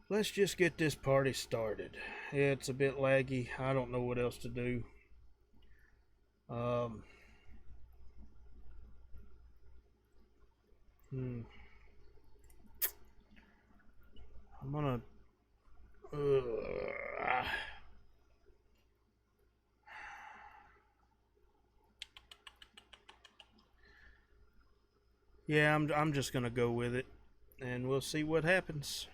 Let's just get this party started. It's a bit laggy. I don't know what else to do. Um, hmm. I'm gonna. Yeah, I'm just gonna go with it, and we'll see what happens.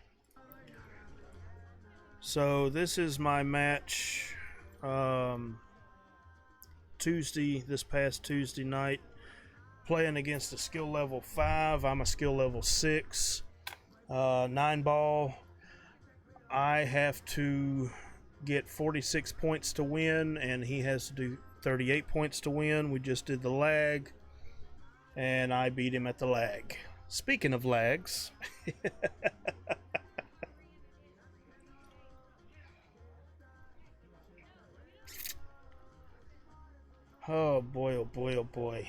So this is my match. Tuesday, this past Tuesday night, playing against a skill level 5. I'm a skill level 6. 9 ball. I have to get 46 points to win, and he has to do 38 points to win. We just did the lag, and I beat him at the lag. Speaking of lags, oh boy, oh boy, oh boy.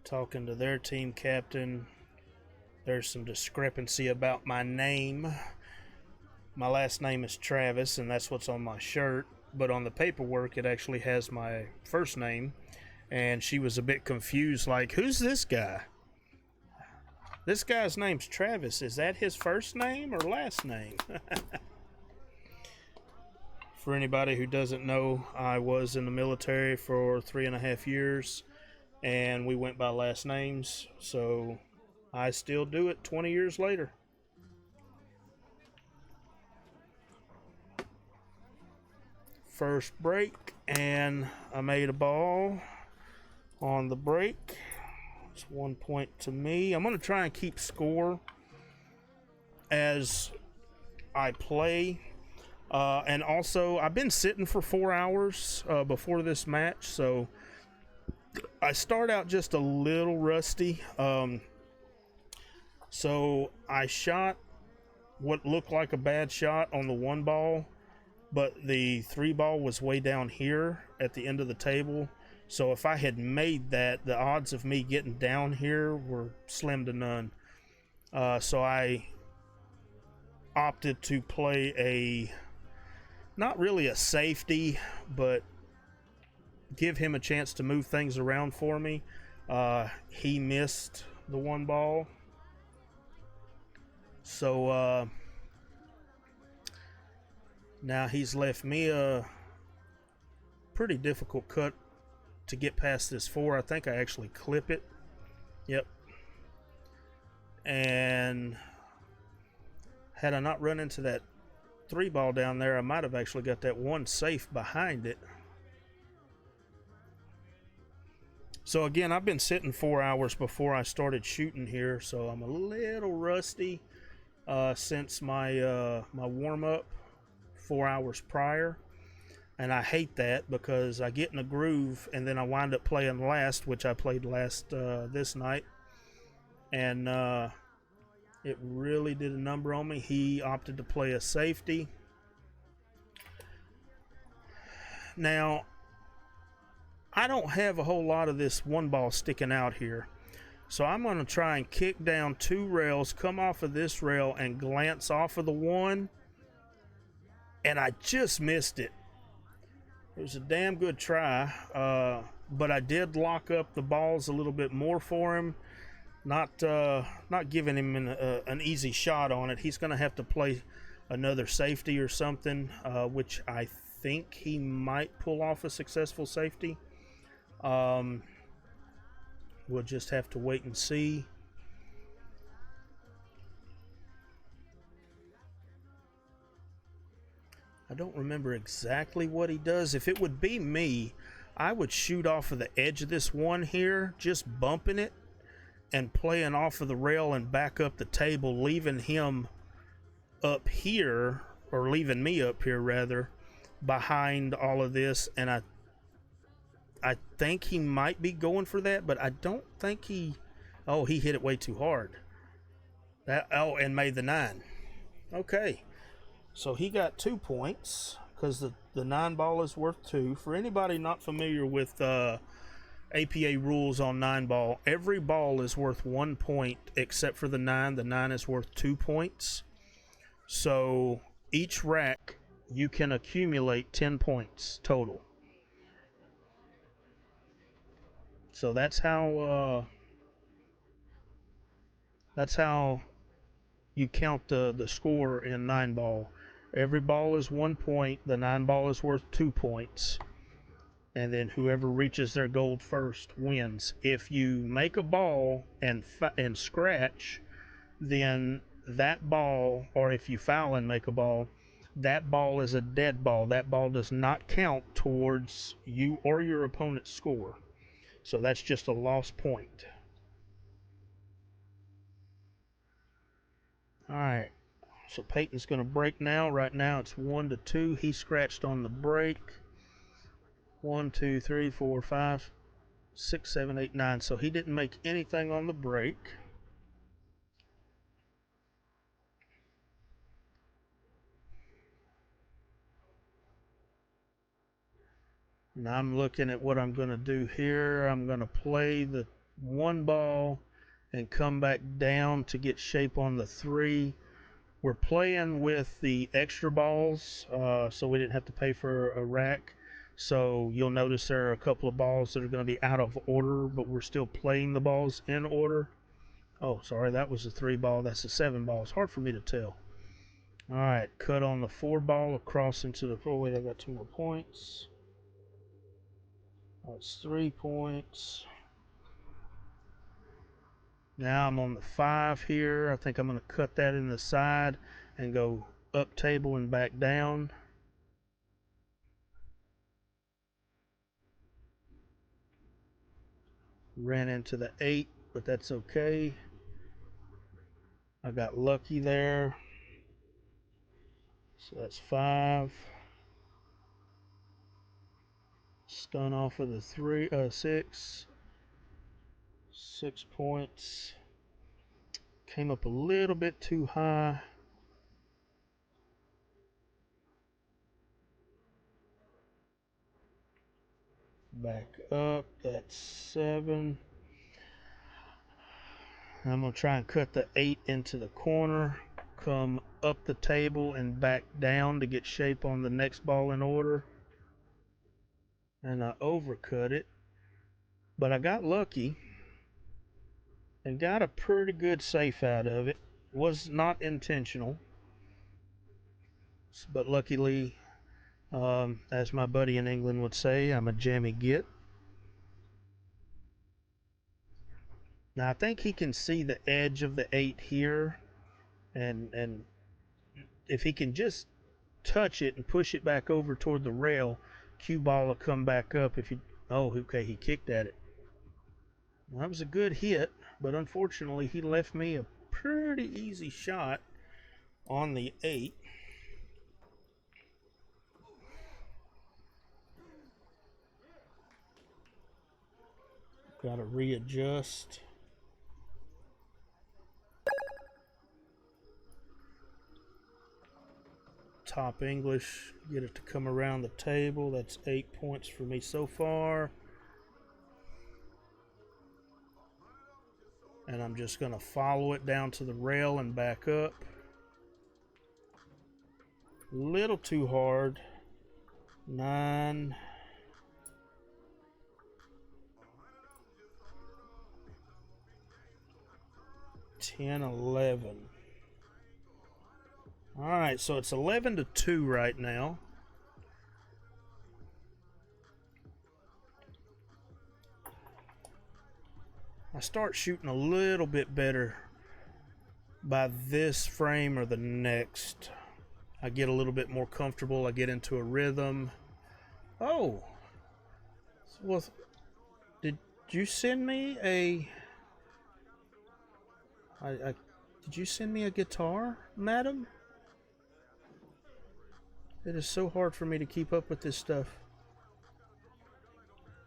Talking to their team captain. There's some discrepancy about my name. My last name is Travis, and that's what's on my shirt. But on the paperwork, it actually has my first name. And she was a bit confused, like, who's this guy? This guy's name's Travis. Is that his first name or last name? For anybody who doesn't know, I was in the military for 3.5 years, and we went by last names, so I still do it 20 years later. First break, and I made a ball on the break. It's 1 point to me. I'm going to try and keep score as I play. And also, I've been sitting for 4 hours before this match, so I start out just a little rusty. So I shot what looked like a bad shot on the 1 ball, but the 3 ball was way down here at the end of the table. So if I had made that, the odds of me getting down here were slim to none. So I opted to play a, not really a safety, but give him a chance to move things around for me. He missed the 1 ball. So now he's left me a pretty difficult cut to get past this 4. I think I actually clip it. Yep. And had I not run into that 3 ball down there, I might have actually got that 1 safe behind it. So again, I've been sitting 4 hours before I started shooting here, so I'm a little rusty since my my warm-up 4 hours prior. And I hate that because I get in a groove and then I wind up playing last, which I played last this night. And it really did a number on me. He opted to play a safety. Now, I don't have a whole lot of this 1 ball sticking out here. So I'm going to try and kick down 2 rails, come off of this rail, and glance off of the 1. And I just missed it. It was a damn good try, but I did lock up the balls a little bit more for him. Not giving him an easy shot on it. He's going to have to play another safety or something, which I think he might pull off a successful safety. We'll just have to wait and see. I don't remember exactly what he does. If it would be me, I would shoot off of the edge of this 1 here, just bumping it and playing off of the rail and back up the table, leaving him up here, or leaving me up here rather, behind all of this. And I think he might be going for that, but I don't think he... Oh, he hit it way too hard. And made the 9. Okay. So he got 2 points because the 9 ball is worth 2. For anybody not familiar with APA rules on 9 ball, every ball is worth 1 point except for the 9. The 9 is worth 2 points. So each rack you can accumulate 10 points total. So that's how you count the score in 9 ball. Every ball is 1 point. The 9 ball is worth 2 points. And then whoever reaches their gold first wins. If you make a ball and scratch, then that ball, or if you foul and make a ball, that ball is a dead ball. That ball does not count towards you or your opponent's score. So that's just a lost point. Alright, so Peyton's going to break now. Right now it's 1-2. He scratched on the break. 1, 2, 3, 4, 5, 6, 7, 8, 9. So he didn't make anything on the break. Now I'm looking at what I'm going to do here. I'm going to play the 1 ball and come back down to get shape on the 3. We're playing with the extra balls, so we didn't have to pay for a rack. So you'll notice there are a couple of balls that are going to be out of order, but we're still playing the balls in order. Oh, sorry, that was a 3 ball. That's a 7 ball. It's hard for me to tell. All right, cut on the 4 ball across into the 4. Wait, I got 2 more points. That's 3 points. Now I'm on the 5 here. I think I'm going to cut that in the side and go up table and back down. Ran into the 8, but that's okay. I got lucky there. So that's 5. Stun off of the 6. 6 points. Came up a little bit too high. Back up. That's 7. I'm going to try and cut the 8 into the corner. Come up the table and back down to get shape on the next ball in order. And I overcut it. But I got lucky and got a pretty good safe out of it. Was not intentional, but luckily, as my buddy in England would say, I'm a jammy git. Now I think he can see the edge of the 8 here, and if he can just touch it and push it back over toward the rail, cue ball will come back up. If you, oh, okay, he kicked at it. Well, that was a good hit, but unfortunately he left me a pretty easy shot on the 8. Got to readjust. Top English, get it to come around the table. That's 8 points for me so far. And I'm just going to follow it down to the rail and back up. Little too hard. 9. 10, 11. All right, so it's 11-2 right now. I start shooting a little bit better by this frame or the next. I get a little bit more comfortable. I get into a rhythm. Oh, well, did you send me a? Did you send me a guitar, madam? It is so hard for me to keep up with this stuff.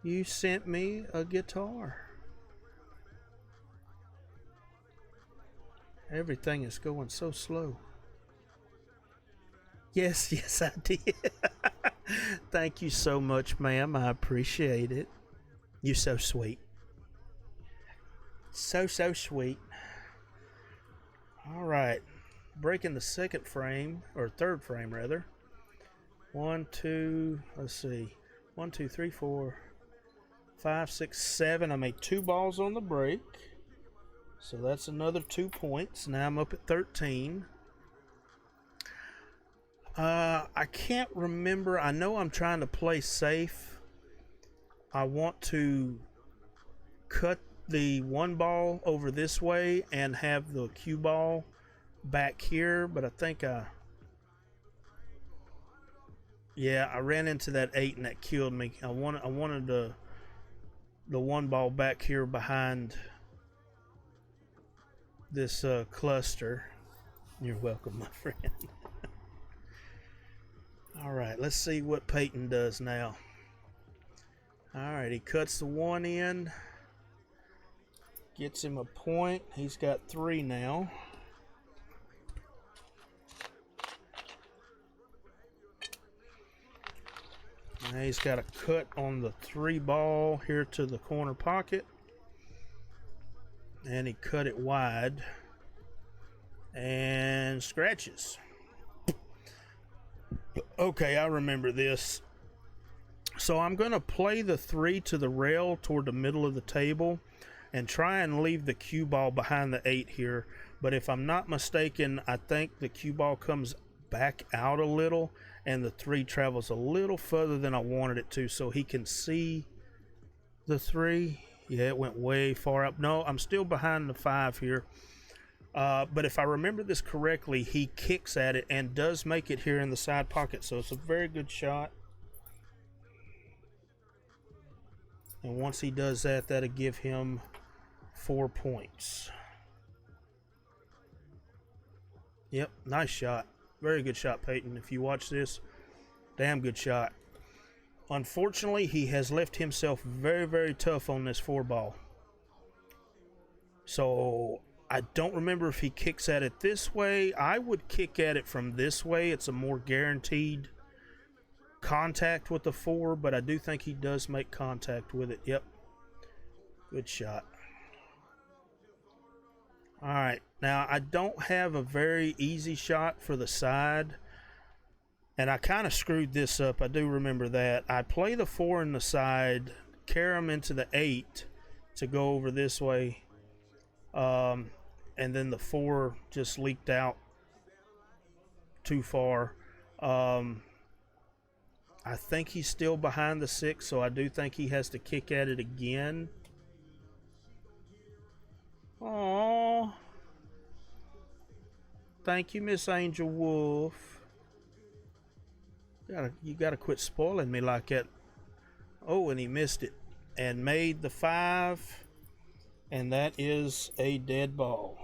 You sent me a guitar. Everything is going so slow. Yes, yes, I did. Thank you so much, ma'am. I appreciate it. You're so sweet. So, so sweet. All right. Breaking the second frame, or third frame, rather. One, two, let's see. 1, 2, 3, 4, 5, 6, 7. I made 2 balls on the break. So that's another 2 points. Now I'm up at 13. I can't remember. I know I'm trying to play safe. I want to cut the 1 ball over this way and have the cue ball back here, but I think yeah, I ran into that 8 and that killed me. I wanted the 1 ball back here behind this cluster. You're welcome, my friend. All right, let's see what Peyton does now. All right, he cuts the 1 in, gets him a point. He's got 3 now. Now he's got a cut on the 3 ball here to the corner pocket. And he cut it wide. And scratches. Okay, I remember this. So I'm going to play the 3 to the rail toward the middle of the table and try and leave the cue ball behind the 8 here. But if I'm not mistaken, I think the cue ball comes back out a little and the 3 travels a little further than I wanted it to, so he can see the 3. Yeah, it went way far up. No, I'm still behind the 5 here. But if I remember this correctly, he kicks at it and does make it here in the side pocket, so it's a very good shot. And once he does that, that'll give him 4 points. Yep, nice shot. Very good shot, Peyton. If you watch this, damn good shot. Unfortunately, he has left himself very, very tough on this 4 ball. So I don't remember if he kicks at it this way. I would kick at it from this way. It's a more guaranteed contact with the 4, but I do think he does make contact with it. Yep. Good shot. All right. Now, I don't have a very easy shot for the side, and I kind of screwed this up. I do remember that. I play the 4 in the side, carry him into the 8 to go over this way, and then the 4 just leaked out too far. I think he's still behind the 6, so I do think he has to kick at it again. Aww. Thank you, Miss Angel Wolf. You gotta quit spoiling me like that. Oh, and he missed it and made the 5, and that is a dead ball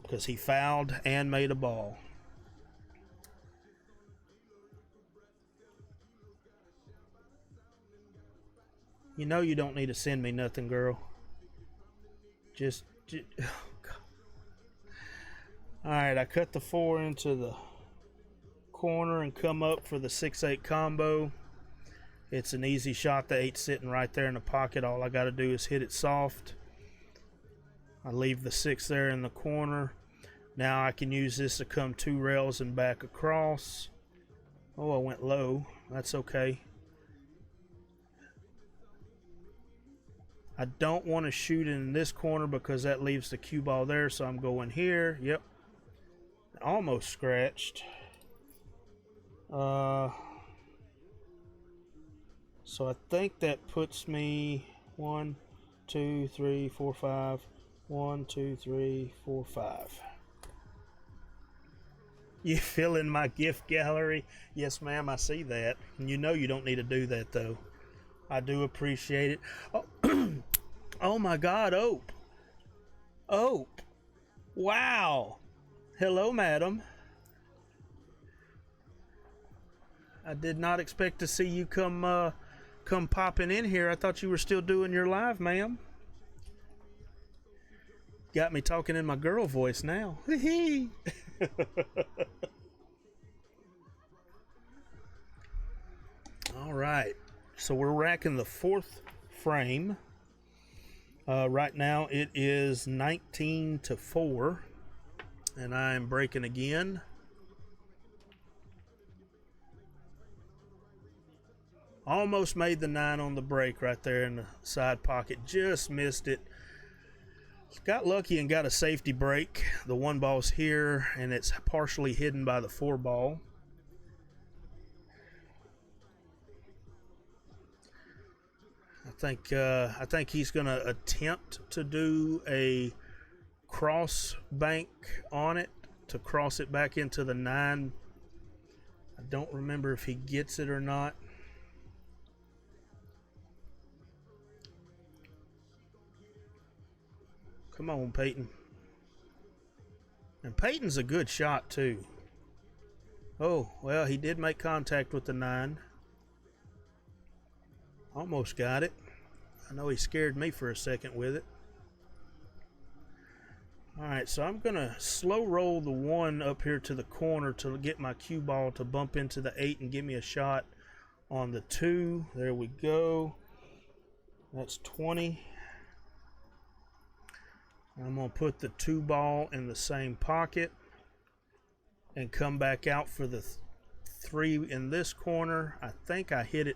because he fouled and made a ball. You know you don't need to send me nothing, girl. Just oh God. All right, I cut the 4 into the corner and come up for the 6-8 combo. It's an easy shot. The 8's sitting right there in the pocket. All I got to do is hit it soft. I leave the 6 there in the corner. Now I can use this to come 2 rails and back across. Oh, I went low. That's okay. I don't want to shoot in this corner because that leaves the cue ball there, so I'm going here. Yep. Almost scratched. So I think that puts me 1, 2, 3, 4, 5. 1, 2, 3, 4, 5. You fill in my gift gallery? Yes, ma'am, I see that. And you know you don't need to do that, though. I do appreciate it. Oh, oh my God, Ope. Ope. Wow. Hello, madam. I did not expect to see you come popping in here. I thought you were still doing your live, ma'am. Got me talking in my girl voice now. All right, so we're racking the 4th frame. Right now it is 19-4, and I am breaking again. Almost made the 9 on the break right there in the side pocket. Just missed it. Got lucky and got a safety break. The 1 ball's here, and it's partially hidden by the 4 ball. I think he's going to attempt to do a cross bank on it to cross it back into the 9. I don't remember if he gets it or not. Come on, Peyton. And Peyton's a good shot, too. Oh, well, he did make contact with the 9. Almost got it. I know he scared me for a second with it. All right, so I'm going to slow roll the 1 up here to the corner to get my cue ball to bump into the 8 and give me a shot on the 2. There we go. That's 20. I'm going to put the 2 ball in the same pocket and come back out for the 3 in this corner. I think I hit it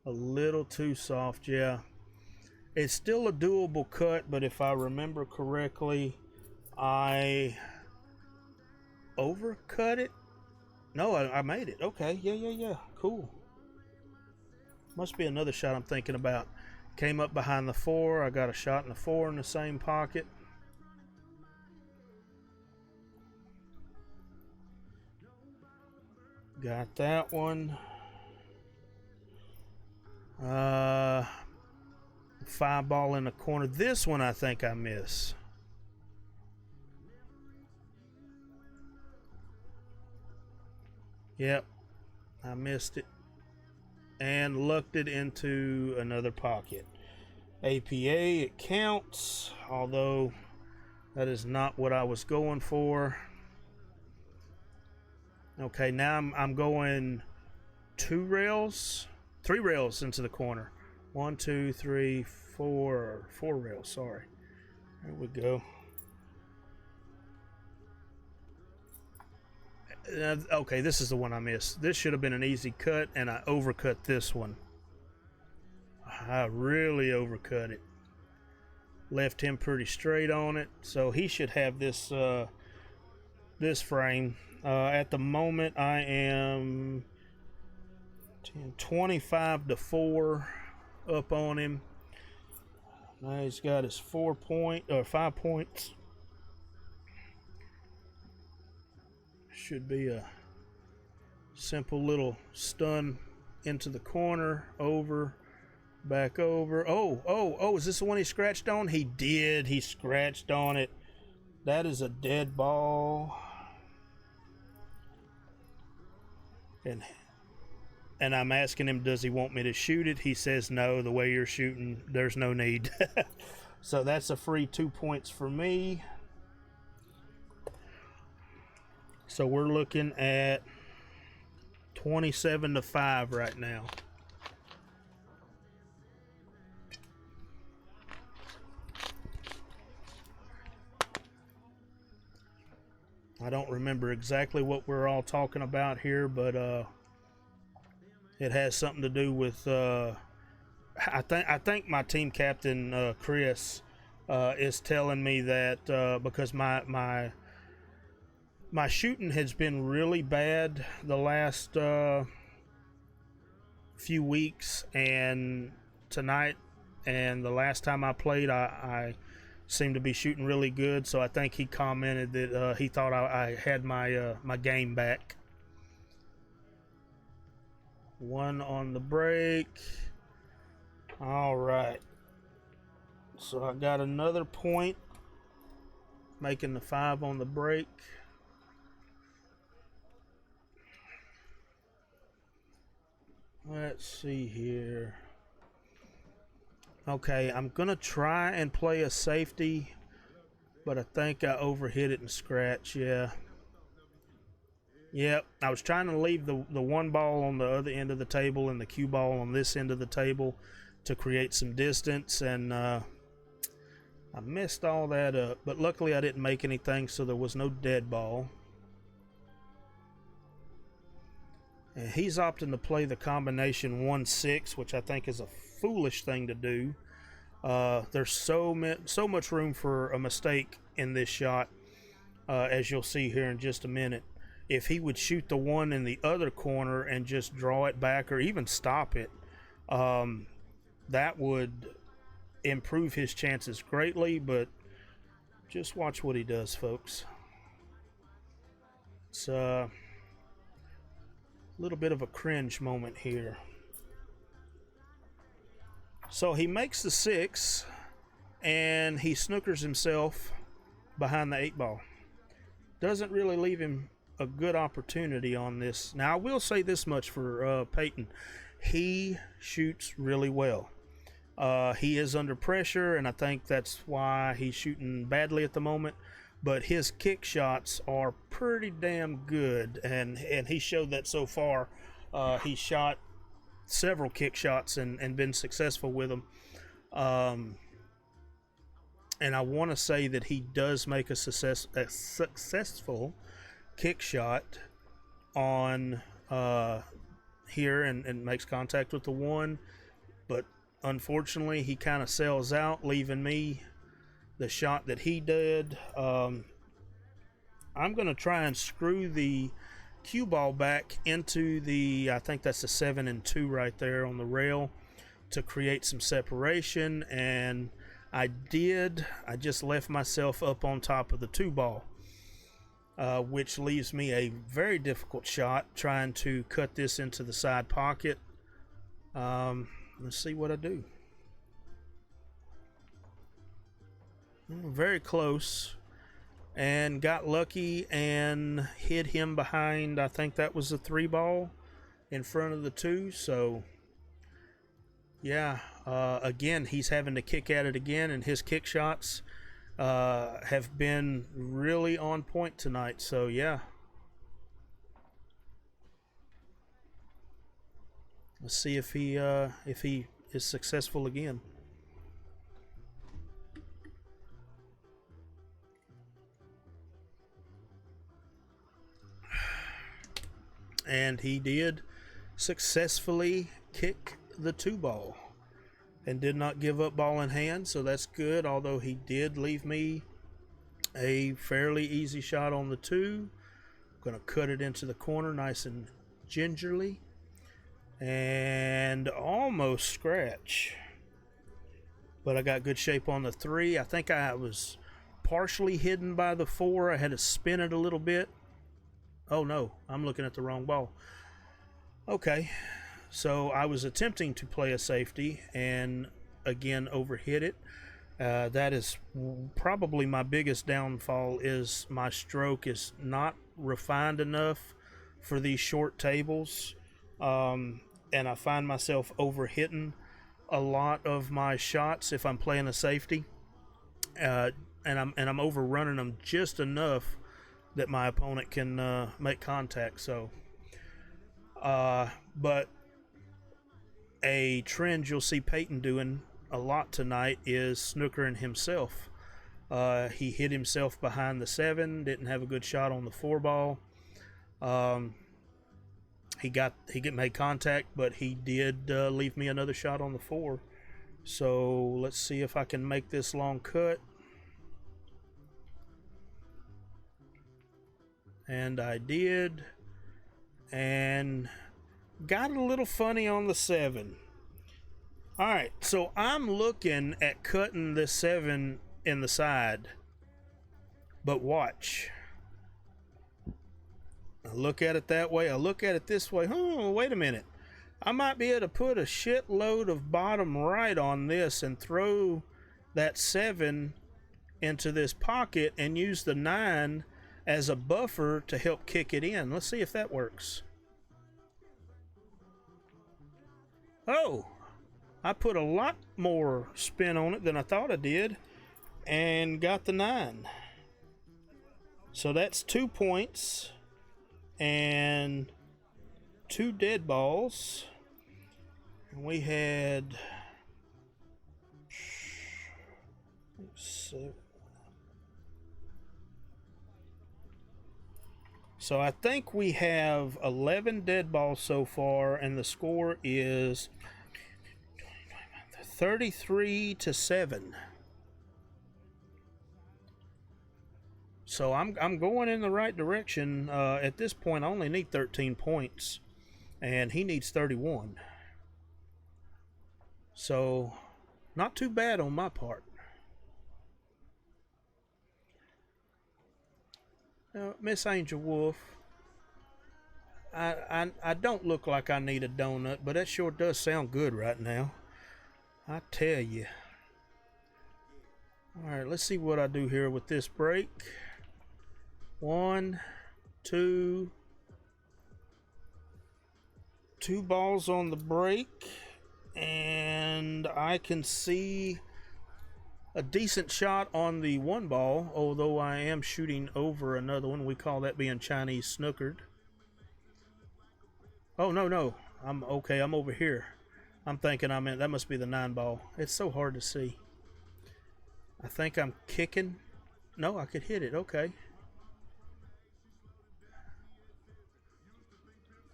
a little too soft, yeah. It's still a doable cut, but if I remember correctly, I overcut it. No, I made it. Okay, yeah. Cool. Must be another shot I'm thinking about. Came up behind the 4. I got a shot in the 4 in the same pocket. Got that one. 5 ball in the corner. This one I think I miss. Yep, I missed it and lucked it into another pocket. APA, it counts, although that is not what I was going for. Okay, now I'm going 3 rails into the corner. 1, 2, 3, 4 rails, sorry. There we go. Okay, this is the one I missed. This should have been an easy cut, and I overcut this one. I really overcut it. Left him pretty straight on it, so he should have this this frame. At the moment, I am 25-4 up on him. Now he's got his 5 points. Should be a simple little stun into the corner, over, back over. Oh, is this the one he scratched on? He did. He scratched on it. That is a dead ball. And I'm asking him, does he want me to shoot it? He says no. The way you're shooting, there's no need. So that's a free 2 points for me. So we're looking at 27-5 right now. I don't remember exactly what we're all talking about here, but it has something to do with I think my team captain Chris is telling me that because my shooting has been really bad the last few weeks, and tonight and the last time I played, I seemed to be shooting really good. So I think he commented that he thought I had my my game back. 1 on the break. All right. So I got another point, making the 5 on the break. Let's see here. Okay, I'm going to try and play a safety, but I think I overhit it and scratch, yeah. Yep, I was trying to leave the one ball on the other end of the table and the cue ball on this end of the table to create some distance, and I messed all that up. But luckily I didn't make anything, so there was no dead ball. And he's opting to play the combination 1-6, which I think is a foolish thing to do. There's so much room for a mistake in this shot, as you'll see here in just a minute. If he would shoot the one in the other corner and just draw it back or even stop it, that would improve his chances greatly. But just watch what he does, folks. It's a little bit of a cringe moment here. So he makes the 6 and he snookers himself behind the 8 ball. Doesn't really leave him a good opportunity on this. Now I will say this much for Peyton. He shoots really well. He is under pressure, and I think that's why he's shooting badly at the moment. But his kick shots are pretty damn good, and he showed that so far. He shot several kick shots and been successful with them. And I want to say that he does make a successful kick shot on here and makes contact with the one, but unfortunately he kind of sells out, leaving me the shot that he did. I'm going to try and screw the cue ball back into the, I think that's the 7 and 2 right there on the rail, to create some separation, and I just left myself up on top of the 2 ball. Which leaves me a very difficult shot trying to cut this into the side pocket. Let's see what I do. Very close, and got lucky and hit him behind, I think that was the 3 ball in front of the 2. So yeah, again, he's having to kick at it again, and his kick shots have been really on point tonight. So yeah, let's see if he is successful again. And he did successfully kick the 2 ball and did not give up ball in hand, so that's good, although he did leave me a fairly easy shot on the 2. I'm going to cut it into the corner nice and gingerly and almost scratch, but I got good shape on the 3. I think I was partially hidden by the 4. I had to spin it a little bit. Oh no, I'm looking at the wrong ball. Okay, so I was attempting to play a safety and again overhit it. That is probably my biggest downfall, is my stroke is not refined enough for these short tables, and I find myself overhitting a lot of my shots if I'm playing a safety, and I'm overrunning them just enough that my opponent can make contact. So but a trend you'll see Peyton doing a lot tonight is snookering himself. He hit himself behind the 7, didn't have a good shot on the 4 ball. He made contact, but he did leave me another shot on the 4. So let's see if I can make this long cut. And I did, and got a little funny on the 7. All right, so I'm looking at cutting this 7 in the side, but watch. I look at it that way, I look at it this way. Oh, wait a minute. I might be able to put a shitload of bottom right on this and throw that 7 into this pocket and use the 9 as a buffer to help kick it in. Let's see if that works. Oh, I put a lot more spin on it than I thought I did and got the 9. So that's 2 points and 2 dead balls. And we had 7. So I think we have 11 dead balls so far, and the score is 33-7. So I'm going in the right direction. At this point, I only need 13 points, and he needs 31. So not too bad on my part. Miss Angel Wolf, I don't look like I need a donut, but that sure does sound good right now. I tell you. All right, let's see what I do here with this break. 1, 2, 2 balls on the break, and I can see a decent shot on the 1 ball, although I am shooting over another one. We call that being Chinese snookered. Oh, no. I'm okay. I'm over here. I'm thinking I'm in. That must be the 9 ball. It's so hard to see. I think I'm kicking. No, I could hit it. Okay.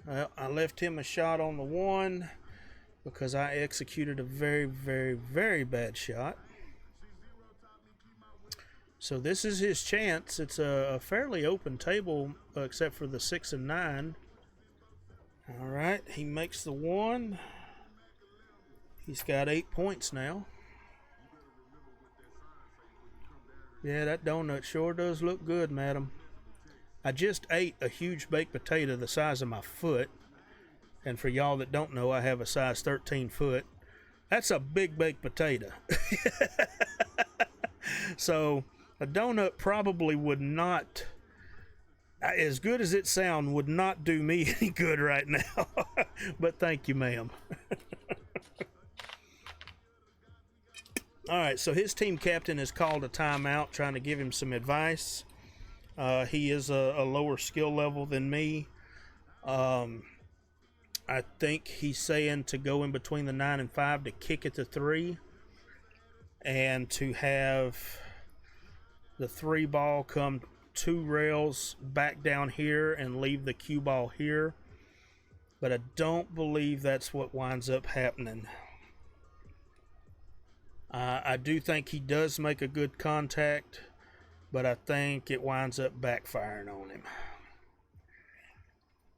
Well, I left him a shot on the 1 because I executed a very, very, very bad shot. So this is his chance. It's a fairly open table, except for the 6 and 9. All right, he makes the 1. He's got 8 points now. Yeah, that donut sure does look good, madam. I just ate a huge baked potato the size of my foot. And for y'all that don't know, I have a size 13 foot. That's a big baked potato. So a donut probably would not, as good as it sounds, would not do me any good right now. But thank you, ma'am. All right, so his team captain has called a timeout, trying to give him some advice. He is a lower skill level than me. I think he's saying to go in between the 9 and 5 to kick it to 3, and to have the 3 ball come 2 rails back down here and leave the cue ball here. But I don't believe that's what winds up happening. I do think he does make a good contact, but I think it winds up backfiring on him.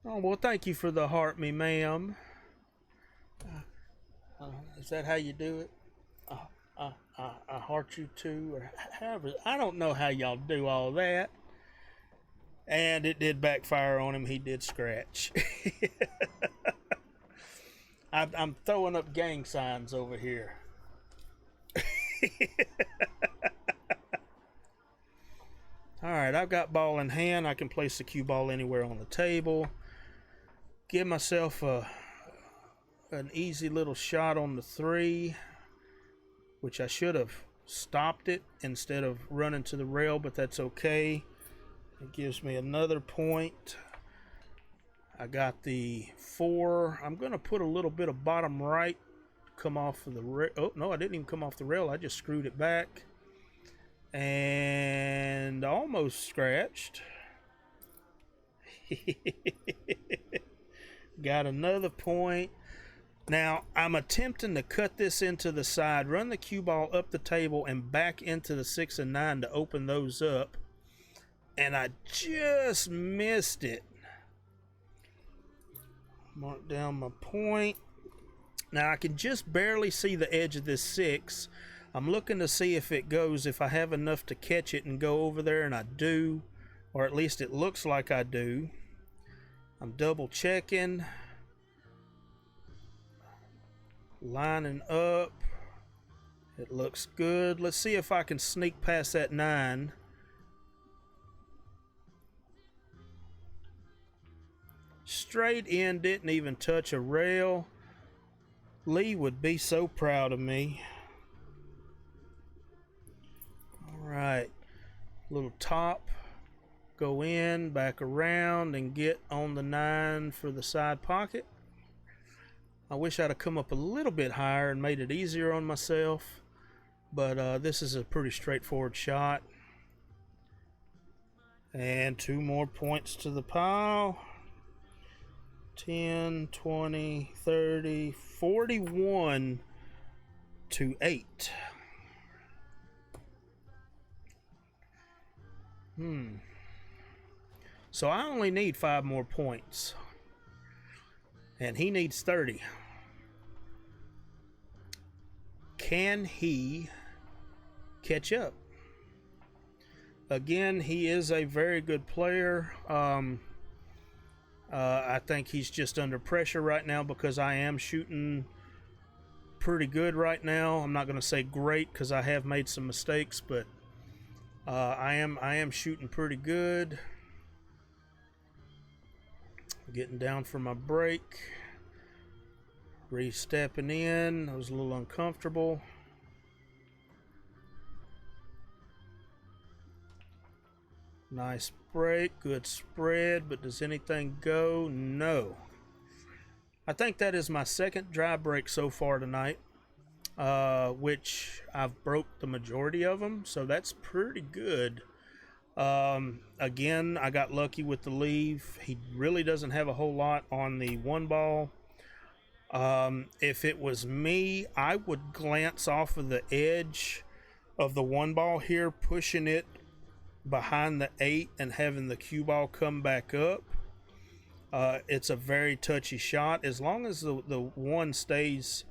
Oh, well, thank you for the heart, me ma'am. Is that how you do it? I heart you too, or however. I don't know how y'all do all that. And it did backfire on him. He did scratch. I'm throwing up gang signs over here. All right, I've got ball in hand. I can place the cue ball anywhere on the table. Give myself an easy little shot on the 3, which I should have stopped it instead of running to the rail, but that's okay. It gives me another point. I got the 4. I'm going to put a little bit of bottom right come off of the rail. Oh, no, I didn't even come off the rail. I just screwed it back. And almost scratched. Got another point. Now, I'm attempting to cut this into the side, run the cue ball up the table and back into the 6 and 9 to open those up. And I just missed it. Mark down my point. Now, I can just barely see the edge of this 6. I'm looking to see if it goes, if I have enough to catch it and go over there, and I do. Or at least it looks like I do. I'm double checking. Lining up. It looks good. Let's see if I can sneak past that 9. Straight in, didn't even touch a rail. Lee would be so proud of me. All right, little top. Go in, back around, and get on the 9 for the side pocket. I wish I'd have come up a little bit higher and made it easier on myself, but this is a pretty straightforward shot. And 2 more points to the pile. 10, 20, 30, 41 to 8. So I only need 5 more points. And he needs 30. Can he catch up? Again, he is a very good player. I think he's just under pressure right now because I am shooting pretty good right now. I'm not going to say great because I have made some mistakes, but I am shooting pretty good. Getting down for my break. Re-stepping in. I was a little uncomfortable. Nice break, good spread, but does anything go? No. I think that is my second dry break so far tonight, which I've broke the majority of them, so that's pretty good. Again, I got lucky with the leave. He really doesn't have a whole lot on the 1 ball. If it was me, I would glance off of the edge of the 1 ball here, pushing it behind the 8 and having the cue ball come back up. It's a very touchy shot. As long as the 1 stays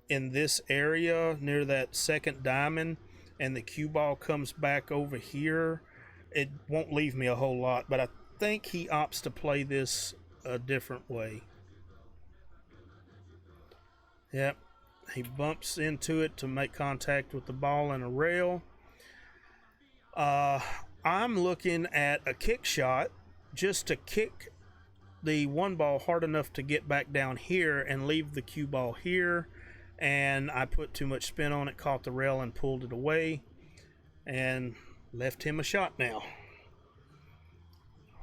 in this area near that second diamond and the cue ball comes back over here, it won't leave me a whole lot. But I think he opts to play this a different way. Yep, he bumps into it to make contact with the ball and a rail. I'm looking at a kick shot just to kick the 1 ball hard enough to get back down here and leave the cue ball here. And I put too much spin on it, caught the rail and pulled it away and left him a shot now.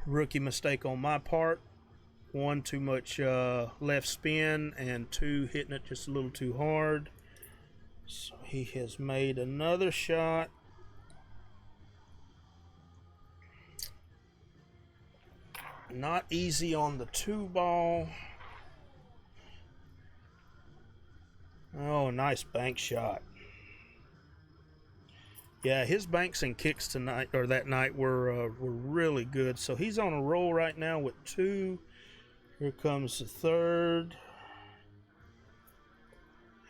Rookie mistake on my part. 1, too much left spin, and 2, hitting it just a little too hard. So he has made another shot. Not easy on the 2 ball. Oh, nice bank shot. Yeah, his banks and kicks tonight, or that night, were really good. So he's on a roll right now with 2. Here comes the 3rd.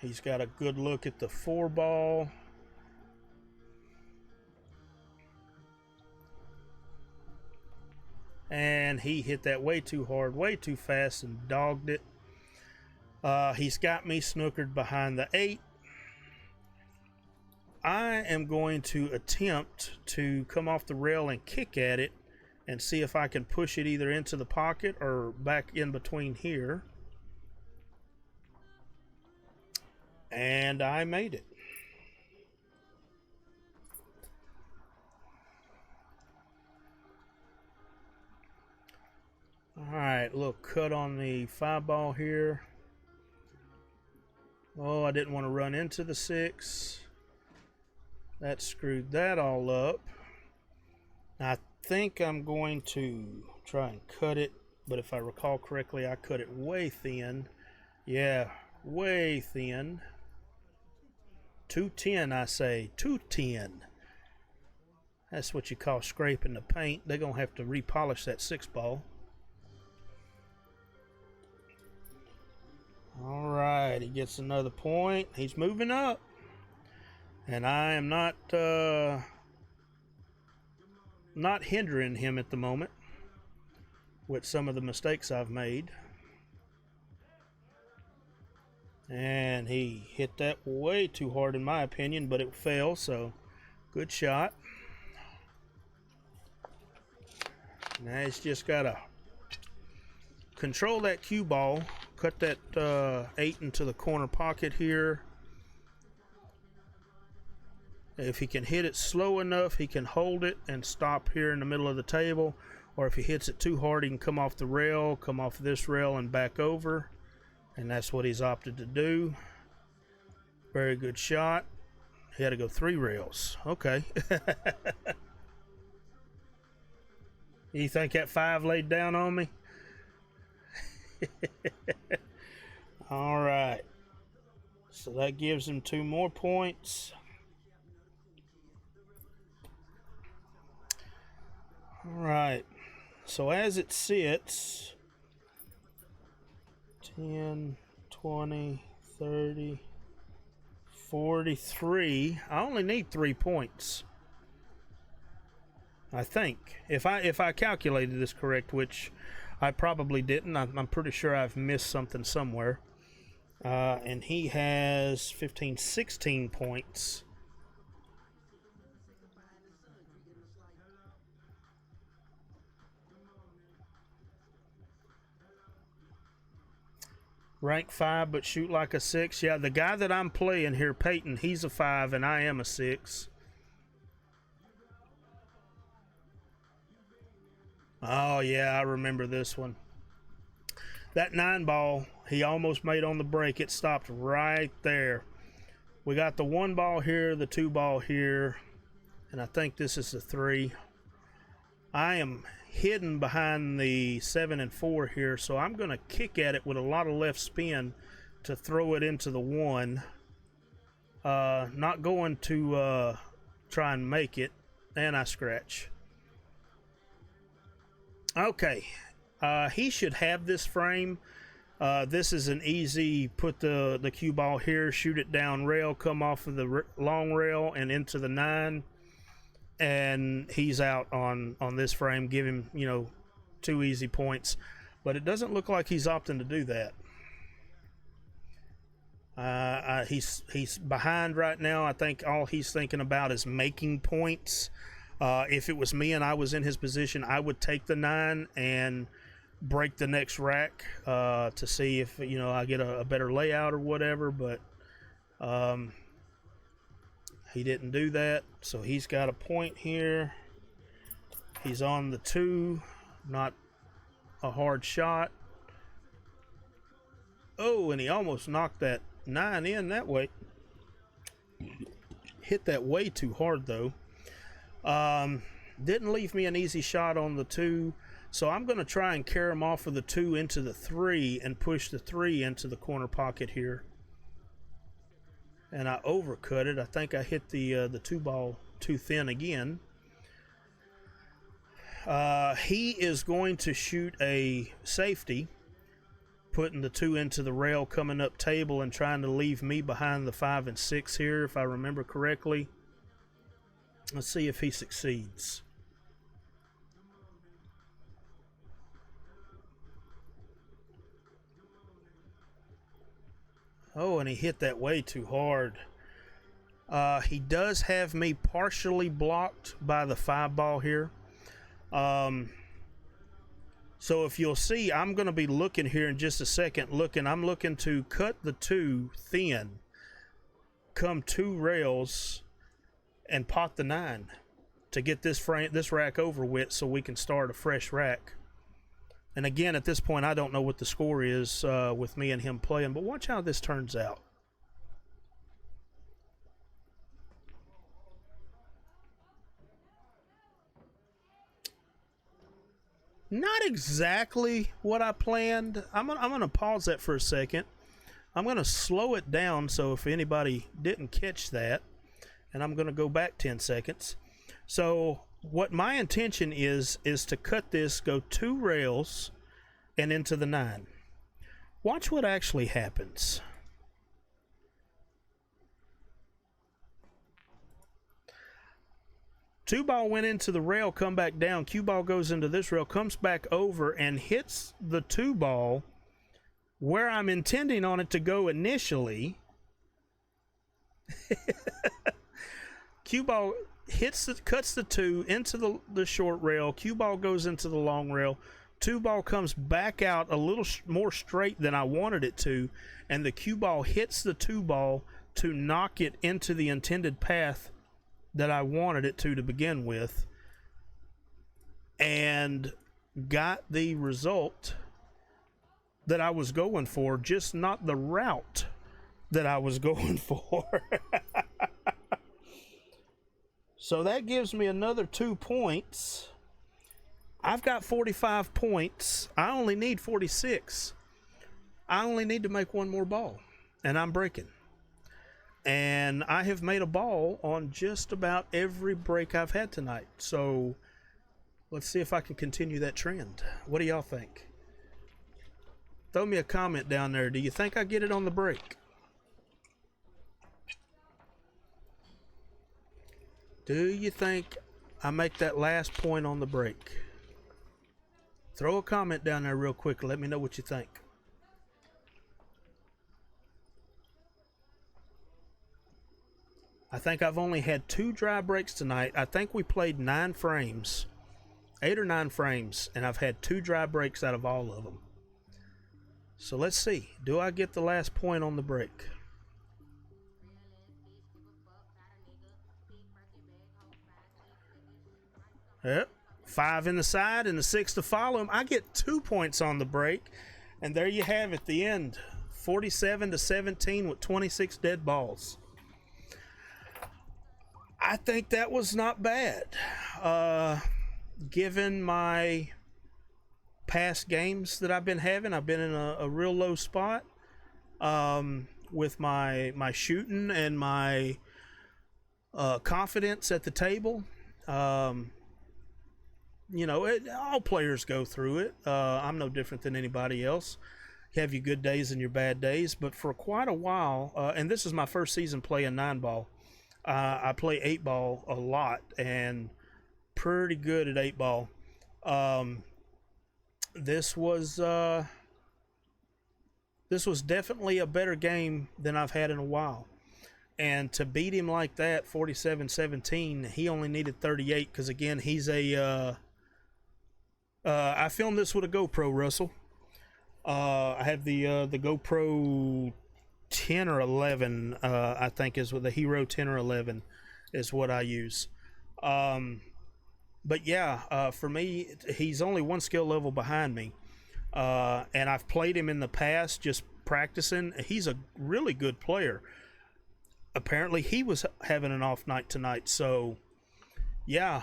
He's got a good look at the 4 ball. And he hit that way too hard, way too fast, and dogged it. He's got me snookered behind the 8. I am going to attempt to come off the rail and kick at it and see if I can push it either into the pocket or back in between here. And I made it. Alright, a little cut on the 5 ball here. Oh, I didn't want to run into the 6. That screwed that all up. I think I'm going to try and cut it, but if I recall correctly, I cut it way thin. Yeah, way thin. 210, I say. 210. That's what you call scraping the paint. They're going to have to repolish that 6 ball. All right, he gets another point. He's moving up. And I am not hindering him at the moment with some of the mistakes I've made. And he hit that way too hard in my opinion, but it fell, so good shot. Now he's just got to control that cue ball, cut that 8 into the corner pocket here, If he can hit it slow enough, he can hold it and stop here in the middle of the table. Or if he hits it too hard, he can come off the rail, come off this rail and back over. And that's what he's opted to do. Very good shot. He had to go 3 rails. Okay. You think that 5 laid down on me? All right. So that gives him 2 more points. All right. So as it sits, 10, 20, 30, 43. I only need 3 points. I think. If I calculated this correct, which I probably didn't. I'm pretty sure I've missed something somewhere. And he has 15, 16 points. Rank 5, but shoot like a 6. Yeah, the guy that I'm playing here, Peyton, he's a 5, and I am a 6. Oh, yeah, I remember this one. That 9 ball, he almost made on the break. It stopped right there. We got the 1 ball here, the 2 ball here, and I think this is the 3. I am hidden behind the 7 and 4 here, so I'm going to kick at it with a lot of left spin to throw it into the 1. Not going to try and make it, and I scratch. Okay, he should have this frame. This is an easy, put the cue ball here, shoot it down rail, come off of the long rail and into the 9. And he's out on this frame. Give him, 2 easy points. But it doesn't look like he's opting to do that. He's behind right now. I think all he's thinking about is making points. If it was me and I was in his position, I would take the 9 and break the next rack to see if, I get a better layout or whatever. But he didn't do that, so he's got a point here. He's on the 2, not a hard shot. Oh, and he almost knocked that 9 in that way. Hit that way too hard, though. Didn't leave me an easy shot on the 2, so I'm going to try and carry him off of the 2 into the 3 and push the 3 into the corner pocket here. And I overcut it. I think I hit the 2 ball too thin again. He is going to shoot a safety, putting the 2 into the rail, coming up table and trying to leave me behind the 5 and 6 here, if I remember correctly. Let's see if he succeeds. Oh, and he hit that way too hard. He does have me partially blocked by the 5 ball here. So if you'll see, I'm going to be looking here in just a second. I'm looking to cut the 2 thin, come 2 rails, and pot the 9 to get this rack over with so we can start a fresh rack. And again, at this point, I don't know what the score is with me and him playing, but watch how this turns out. Not exactly what I planned. I'm gonna pause that for a second. I'm gonna slow it down so if anybody didn't catch that, and I'm gonna go back 10 seconds. So what my intention is to cut this, go 2 rails and into the 9. Watch what actually happens. Two ball went into the rail, come back down. Cue ball goes into this rail, comes back over and hits the 2 ball where I'm intending on it to go initially. Cue ball cuts the 2 into the short rail. Cue ball goes into the long rail. 2 ball comes back out a little more straight than I wanted it to, and the cue ball hits the 2 ball to knock it into the intended path that I wanted it to begin with, and got the result that I was going for, just not the route that I was going for. So that gives me another 2 points. I've got 45 points. I only need 46. I only need to make one more ball, and I'm breaking. And I have made a ball on just about every break I've had tonight. So let's see if I can continue that trend. What do y'all think? Throw me a comment down there. Do you think I get it on the break? Do you think I make that last point on the break? Throw a comment down there real quick. Let me know what you think. I think I've only had 2 dry breaks tonight. I think we played 9 frames, 8 or 9 frames, and I've had 2 dry breaks out of all of them. So let's see. Do I get the last point on the break? Yep. 5 in the side and the 6 to follow him. I get 2 points on the break, and there you have it, the end. 47-17 with 26 dead balls. I think that was not bad. Given my past games that I've been having, I've been in a real low spot with my shooting and my confidence at the table. You know, all players go through it. I'm no different than anybody else. You have your good days and your bad days, but for quite a while, and this is my first season playing 9-ball. I play 8-ball a lot and pretty good at 8-ball. This was definitely a better game than I've had in a while. And to beat him like that, 47-17, he only needed 38 because, again, he's a I filmed this with a GoPro, Russell. I have the GoPro 10 or 11, I think is what the Hero 10 or 11 is what I use. But yeah, for me, he's only one skill level behind me. And I've played him in the past, just practicing. He's a really good player. Apparently he was having an off night tonight. So yeah,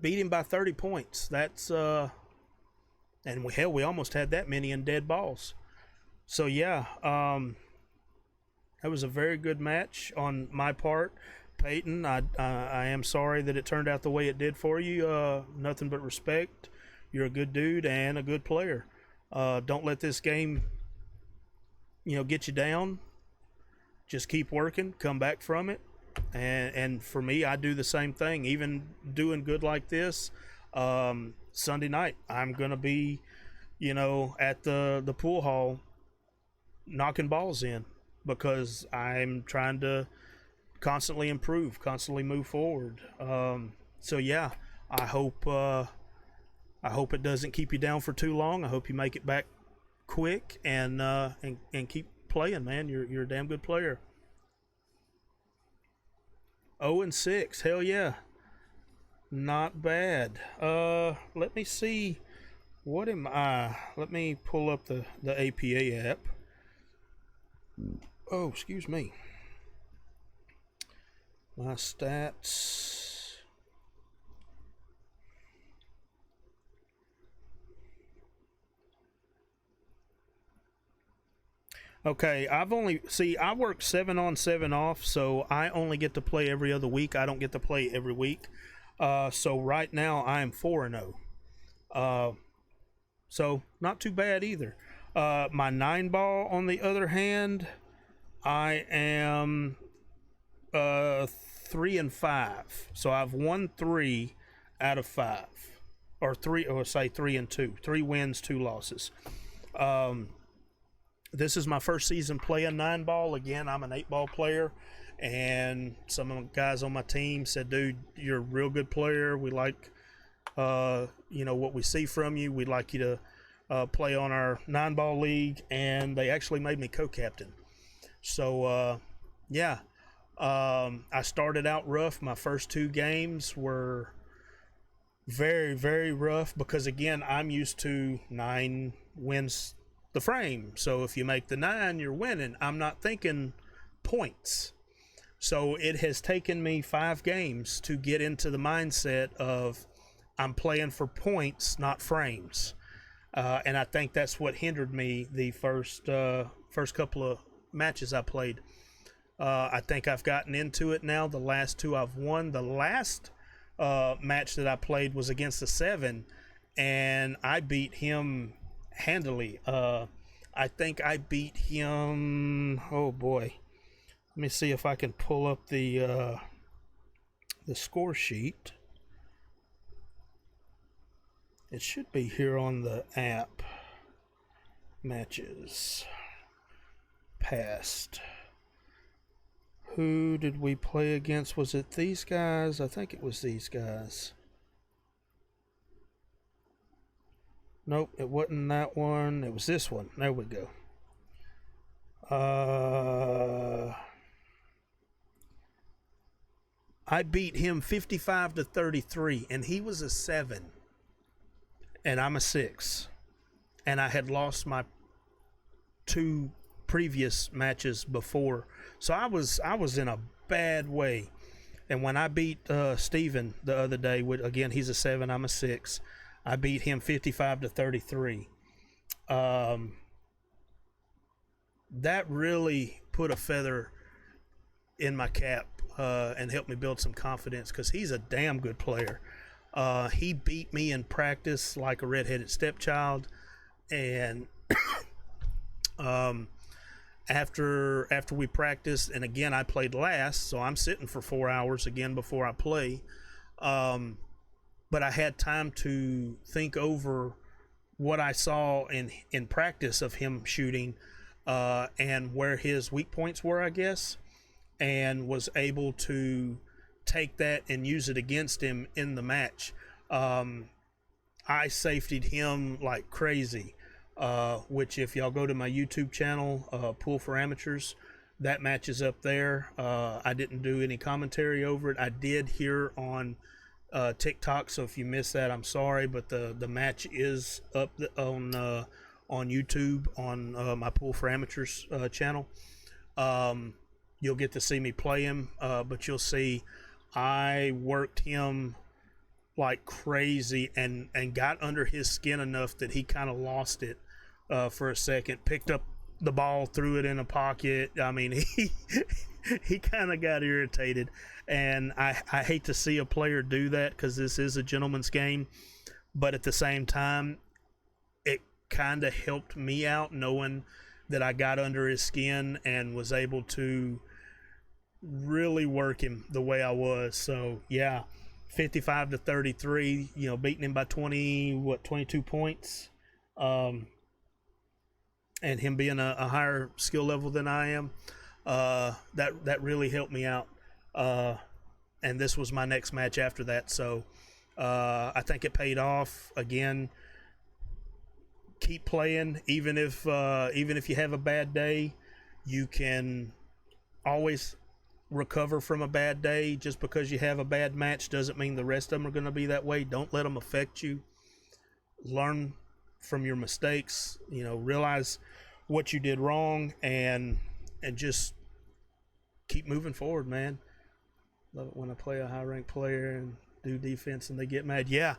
beat him by 30 points. That's and we almost had that many in dead balls. So yeah, that was a very good match on my part. Peyton, I am sorry that it turned out the way it did for you. Nothing but respect. You're a good dude and a good player. Don't let this game, get you down. Just keep working, come back from it. And for me, I do the same thing. Even doing good like this, Sunday night, I'm going to be, at the pool hall knocking balls in because I'm trying to constantly improve, constantly move forward. So yeah, I hope it doesn't keep you down for too long. I hope you make it back quick and keep playing, man. You're a damn good player. 0-6, hell yeah, not bad. Let me see, what am I? Let me pull up the APA app. Oh, excuse me. My stats. Okay, I work 7 on, 7 off, so I only get to play every other week. I don't get to play every week. So right now I am 4-0. So not too bad either. My 9-ball, on the other hand, I am 3-5. So I've won 3 out of 5, or 3-2. 3 wins, 2 losses. This is my first season playing 9-ball. Again, I'm an 8-ball player, and some of the guys on my team said, dude, you're a real good player. We like, what we see from you. We'd like you to play on our 9-ball league, and they actually made me co-captain. So, Yeah. I started out rough. My first two games were very, very rough because, again, I'm used to 9 wins the frame. So if you make the 9, you're winning. I'm not thinking points. So it has taken me 5 games to get into the mindset of I'm playing for points, not frames. And I think that's what hindered me the first couple of matches I played. I think I've gotten into it now. The last 2 I've won. The last match that I played was against a 7, and I beat him handily. I think I beat him. Oh boy, let me see if I can pull up the score sheet. It should be here on the app. Matches past. Who did we play against? Was it these guys? I think it was these guys. Nope, it wasn't that one. It was this one. There we go. I beat him 55-33, and he was a 7, and I'm a 6. And I had lost my 2 previous matches before, so I was in a bad way. And when I beat Steven the other day, again, he's a 7, I'm a 6. I beat him 55-33. That really put a feather in my cap and helped me build some confidence because he's a damn good player. He beat me in practice like a redheaded stepchild, and after we practiced, and again I played last, so I'm sitting for 4 hours again before I play. But I had time to think over what I saw in practice of him shooting and where his weak points were, I guess, and was able to take that and use it against him in the match. I safetied him like crazy, which if y'all go to my YouTube channel, Pool for Amateurs, that match is up there. I didn't do any commentary over it. I did here on TikTok, so if you missed that, I'm sorry, but the match is up on YouTube on my Pool for Amateurs channel. You'll get to see me play him, but you'll see I worked him like crazy and got under his skin enough that he kind of lost it for a second, picked up the ball, threw it in a pocket. I mean, he kind of got irritated, and I hate to see a player do that because this is a gentleman's game, but at the same time, it kind of helped me out knowing that I got under his skin and was able to really work him the way I was. So yeah, 55-33, beating him by 22 points, and him being a higher skill level than I am, that really helped me out. And this was my next match after that, so I think it paid off. Again, keep playing, even if you have a bad day, you can always recover from a bad day. Just because you have a bad match doesn't mean the rest of them are going to be that way. Don't let them affect you. Learn from your mistakes, realize what you did wrong, and just keep moving forward, man. Love it when I play a high ranked player and do defense and they get mad. Yeah,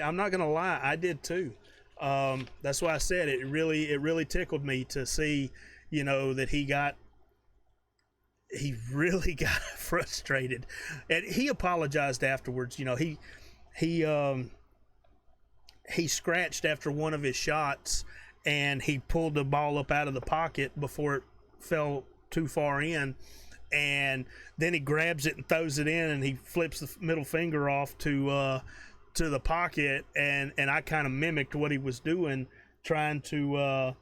I'm not gonna lie, I did too. That's why I said it really tickled me to see, that he really got frustrated, and he apologized afterwards. He scratched after one of his shots, and he pulled the ball up out of the pocket before it fell too far in, and then he grabs it and throws it in, and he flips the middle finger off to the pocket, and I kind of mimicked what he was doing, trying to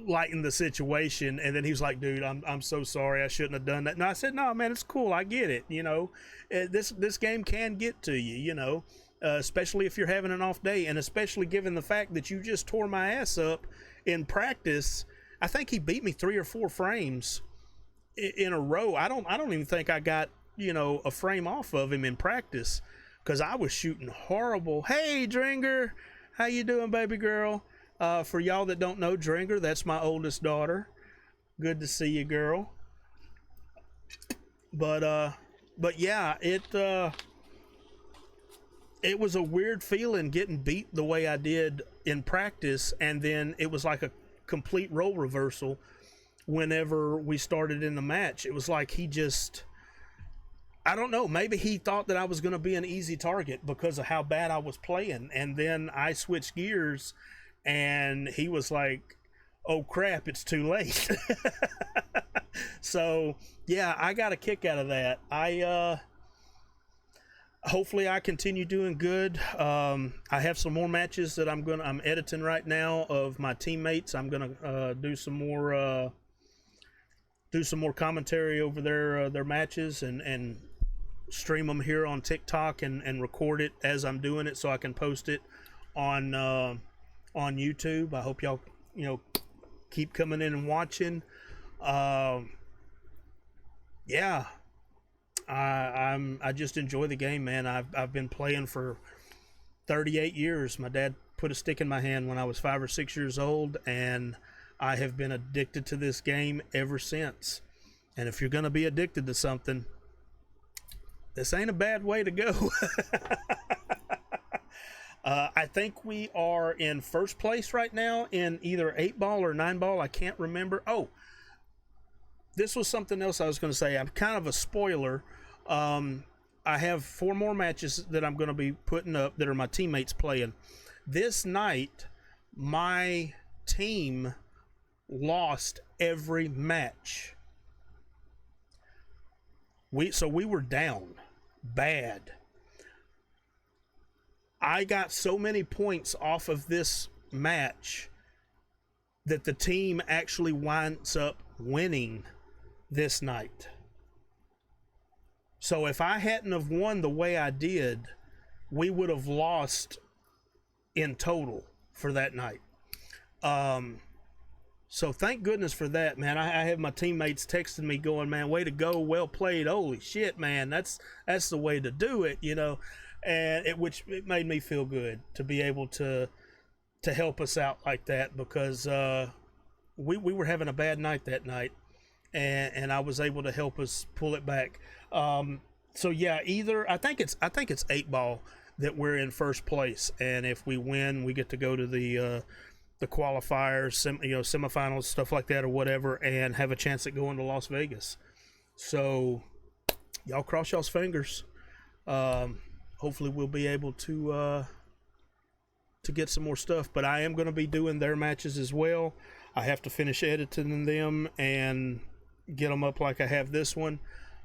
lighten the situation. And then he was like, dude, I'm so sorry, I shouldn't have done that. And I said, no man, it's cool, I get it. This game can get to you, especially if you're having an off day, and especially given the fact that you just tore my ass up in practice. I think he beat me 3 or 4 frames in a row. I don't even think I got, a frame off of him in practice, because I was shooting horrible. Hey, Dringer, how you doing, baby girl? For y'all that don't know, Dringer, that's my oldest daughter. Good to see you, girl. But yeah, it was a weird feeling getting beat the way I did in practice, and then it was like a complete role reversal whenever we started in the match. It was like he just, I don't know, maybe he thought that I was going to be an easy target because of how bad I was playing, and then I switched gears and he was like, oh crap, it's too late. So yeah, I got a kick out of that. Hopefully I continue doing good. I have some more matches that I'm editing right now of my teammates. I'm gonna do some more commentary over their matches, and stream them here on TikTok, and record it as I'm doing it so I can post it on YouTube. I hope y'all keep coming in and watching. Yeah, I just enjoy the game, man. I've been playing for 38 years. My dad put a stick in my hand when I was 5 or 6 years old, and I have been addicted to this game ever since. And if you're gonna be addicted to something, this ain't a bad way to go. I think we are in first place right now in either 8-ball or 9-ball. I can't remember. Oh, this was something else I was going to say. I'm kind of a spoiler. I have 4 more matches that I'm going to be putting up that are my teammates playing. This night, my team lost every match. So we were down bad. I got so many points off of this match that the team actually winds up winning this night. So if I hadn't have won the way I did, we would have lost in total for that night. So thank goodness for that, man. I have my teammates texting me going, man, way to go, well played. Holy shit, man, that's the way to do it, and it made me feel good to be able to help us out like that, because we were having a bad night that night, and I was able to help us pull it back. So yeah, I think it's 8-ball that we're in first place, and if we win, we get to go to the qualifiers, semifinals, stuff like that, or whatever, and have a chance at going to Las Vegas. So y'all cross y'all's fingers. Hopefully we'll be able to get some more stuff, but I am going to be doing their matches as well. I have to finish editing them and get them up like I have this one.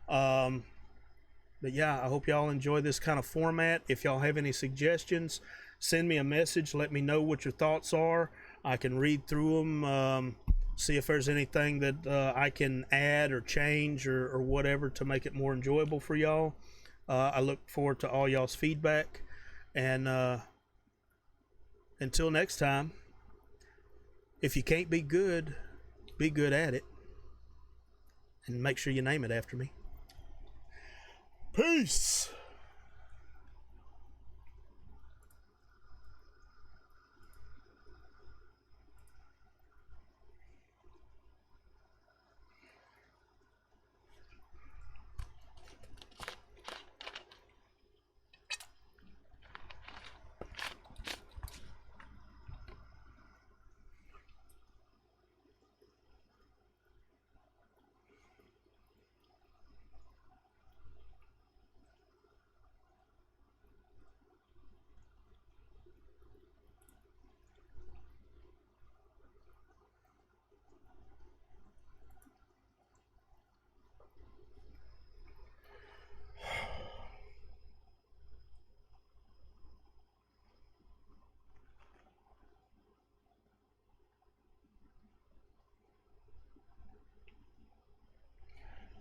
But yeah, I hope y'all enjoy this kind of format. If y'all have any suggestions, send me a message. Let me know what your thoughts are. I can read through them, see if there's anything that I can add or change or whatever to make it more enjoyable for y'all. I look forward to all y'all's feedback. And until next time, if you can't be good at it. And make sure you name it after me. Peace!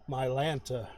My Lanta.